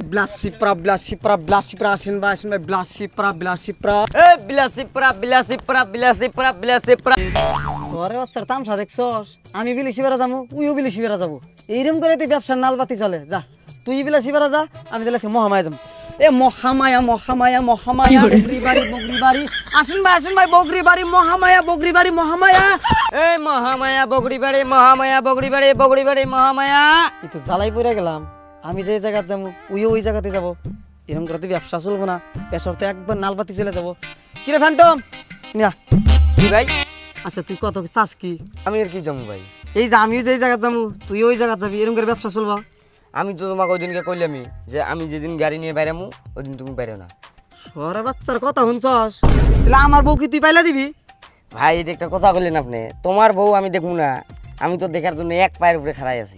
Blasipra আসেন ভাই Blasipra তোরে বাচ্চার তামসা দেখছস আমি বিলাসিপাড়া যাবো তুইও বিলাসিপাড়া যাবো এইরকম করে তুই ব্যবসার নালবাতি চলে যা তুই বিলাসিপাড়া যা আমি তাহলে মহামায়া যাবো এ মহামায়া বগরি বাড়ি আসেন ভাই বগরি বাড়ি মহামায়া এই মহামায়া বগরি বাড়ি মহামায়া এই তো জ্বালাই পড়ে গেলাম আমি যে জায়গায় যাবো উইও ওই জায়গাতে যাবো এরকম করে তুই ব্যবসা চলবো না পেশার তো একবার নালবাতি চলে যাবো কিরে ফ্যান্টম না কি ভাই আচ্ছা তুই কত চাস কি আমি আর কি জমু ভাই এই যে আমিও যে জায়গায় যাবো তুই ওই জায়গায় যাবি এরকম করে ব্যবসা চলবা আমি তো তোমাকে ওই দিনকে কইলামই যে আমি যেদিন গাড়ি নিয়ে বাইরামু ওই দিন তুমি বাইরে না সরে বাচ্চার কথা শুনছস তাহলে আমার বউ কি তুই পাইলা দিবি ভাই এটা একটা কথা বললেন আপনি তোমার বউ আমি দেখবো না আমি তো দেখার জন্য এক পায়ের উপরে খাড়াই আছি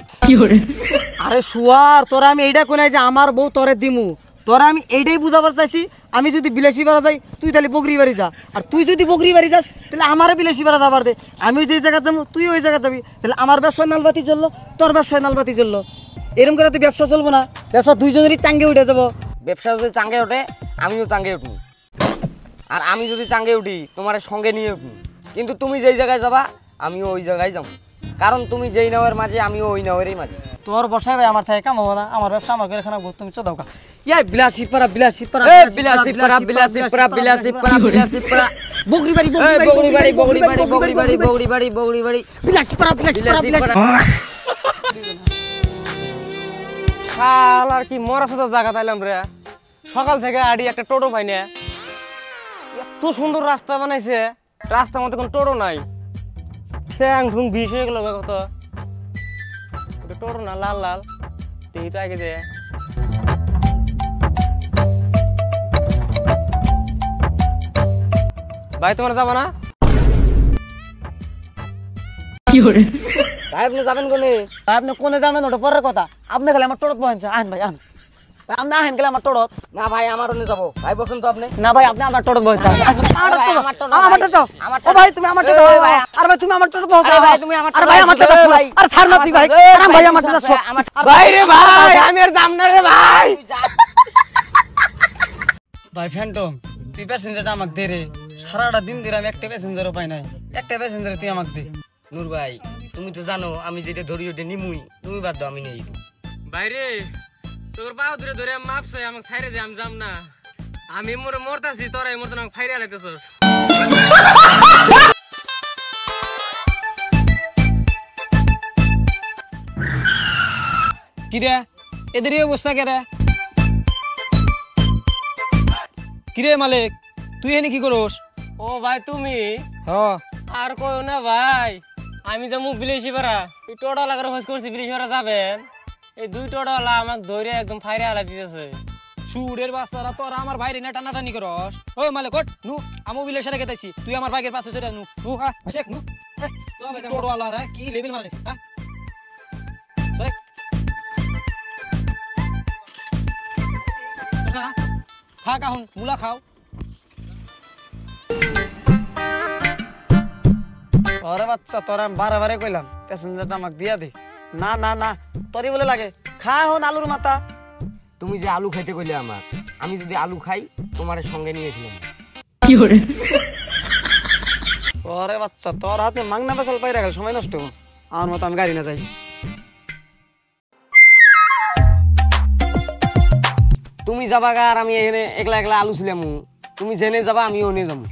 আরে শুয়ার তোরা আমি এইটা কোনাই যে আমার বউ তোরে দিমু তোরা আমি এইটাই বুঝাবার চাইছি আমি যদি বিলাসী বাড়া যাই তুই তাহলে বগরি বাড়ি যা আর তুই যদি বগরি বাড়ি যাস তাহলে আমারও বিলাসী বাড়া যাবার দে আমি যে জায়গায় যাবো তুই ওই জায়গায় যাবি তাহলে আমার ব্যবসায় নালবাতি চললো তোর ব্যবসায় নালবাতি চললো এরকম করে তুই ব্যবসা চলবো না ব্যবসা দুইজনেরই চাঙ্গে উঠে যাবো ব্যবসা যদি চাঙ্গে ওঠে আমিও চাঙ্গে উঠবো আর আমি যদি চাঙ্গে উঠি তোমার সঙ্গে নিয়ে উঠবো কিন্তু তুমি যেই জায়গায় যাবা আমিও ওই জায়গায় যাবো কারণ তুমি যেই নাওয়ের মাঝে আমিও ওই নাওয়েরই মাঝে তোর বসাই ভাই আমার থেকে কাম হবো না আমার ব্যবসা আমার করে খানা তুমি চোদাও কা ইয়া বিলাসিপাড়া বগরি বাড়ি বিলাসিপাড়া শাল আর কি মরা সাথে জায়গা তাইলাম রে সকাল থেকে আড়ি একটা টোটো পাই না এত সুন্দর রাস্তা বানাইছে রাস্তার মধ্যে কোনো টোটো নাই ঠ্যাং ঠুং বিষ হয়ে গেল কত টোটো না লাল দেখি তো আগে যে ভাই তোমার যাবো না ভাই আপনি যাবেন কোনে ভাই আপনি কোনে যাবেন ওটা পরের কথা আপনি খালি আমার টোড়ত বহেন আহেন ভাই আহেন আপনি আহেন গেলে আমার টোড়ত না ভাই আমার অন্য যাবো ভাই বসুন তো আপনি না ভাই আপনি আমার টোড়ত বহেন ও ভাই তুমি আমার টোড়ত আর ভাই তুমি আমার টোড়ত বহেন ভাই তুমি আমার আর ভাই আমার টোড়ত ভাই আর ছাড় না তুই ভাই আরাম ভাই আমার টোড়ত ভাই রে ভাই আমি আর যাম না রে ভাই ভাই ফ্যান্টম তুই প্যাসেঞ্জারটা আমাকে দে রে সারাটা দিন ধরে আমি একটা প্যাসেঞ্জারও পাই নাই একটা প্যাসেঞ্জার তুই আমাকে দে নূর ভাই তুমি তো জানো আমি যেটা ধরি ওটা নিমুই তুমি বাদ দাও আমি নেই বাইরে তোর পাও ধরে ধরে মাপ চাই আমাকে ছাইরে দে আমি যাম না আমি মোরে মরতাছি তোরা এই মরতে আমাকে ফাইরে আলাইতেছস কিরে এদের এই অবস্থা কে রে কিরে মালিক তুই এনে কি করস ও ভাই তুমি হ্যাঁ আর কইও না ভাই আমি যাবো বিলাসিপাড়া এই টোটা লাগার খোঁজ করছি বিলাসিপাড়া যাবেন এই দুই টোটাওয়ালা আমাকে ধরে একদম ফাইরে আলাই দিতেছে সুরের বাচ্চারা তোরা আমার বাইরে না টানাটানি করস ও মালিক ওঠ নু আমু বিলেশে রেখে দিছি তুই আমার বাইকের পাশে চলে নু নু হ্যাঁ শেখ নু টোড়ওয়ালা রে কি লেভেল মারিস হ্যাঁ সরে থাক এখন মুলা খাও তোরে বাচ্চা তোরা আমি বারে কইলাম প্যাসেঞ্জারটা আমাকে দিয়া দে না না না তোরই বলে লাগে খা এখন আলুর মাথা তুমি যে আলু খাইতে কইলে আমার আমি যদি আলু খাই তোমার সঙ্গে নিয়ে খেলাম ওরে বাচ্চা তোর হাতে মাংনা পেছাল পাই রাখাল সময় নষ্ট আমার মতো আমি গাড়ি না যাই তুমি যাবা গা আর আমি এখানে একলা একলা আলু ছিলাম তুমি জেনে যাবা আমি ওনে যাবো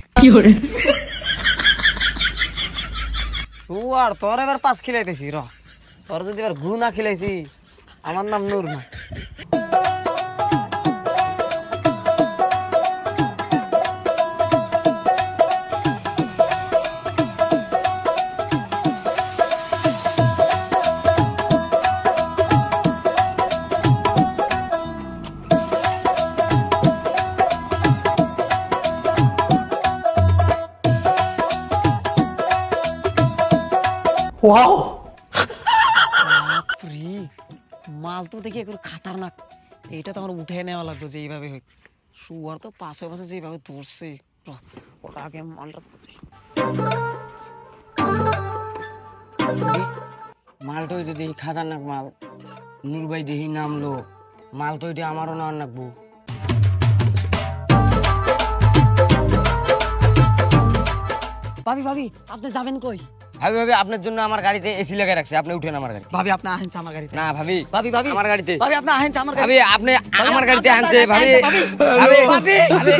আর তোর এবার পাঁচ খিলাইতেছি র তোর যদি এবার ঘু না খিলাইছি আমার নাম নূর না ওয়াও মাল তো দেখি একটু খাতারনাক এইটা তো আমার উঠে নেওয়া লাগতো যে এইভাবে হোক শুয়ার তো পাশে পাশে যেভাবে ধরছে ওটা আগে মালটা মালটা দেখি খাতারনাক মাল নূর ভাই দেখি নামলো মাল তো এটা আমারও না রাখবো। ভাবি ভাবি আপনি যাবেন কই? ভাবি ভাবি আপনার জন্য আমার গাড়িতে এসি লাগাই রাখছে, আপনি উঠেন আমার গাড়িতে। ভাবি আপনি আহেন আমার গাড়িতে। না ভাবি, ভাবি ভাবি আমার গাড়িতে। ভাবি আপনি আহেন আমার গাড়িতে। ভাবি আপনি আমার গাড়িতে আপনি আনছে। ভাবি ভাবি ভাবি ভাবি ভাবি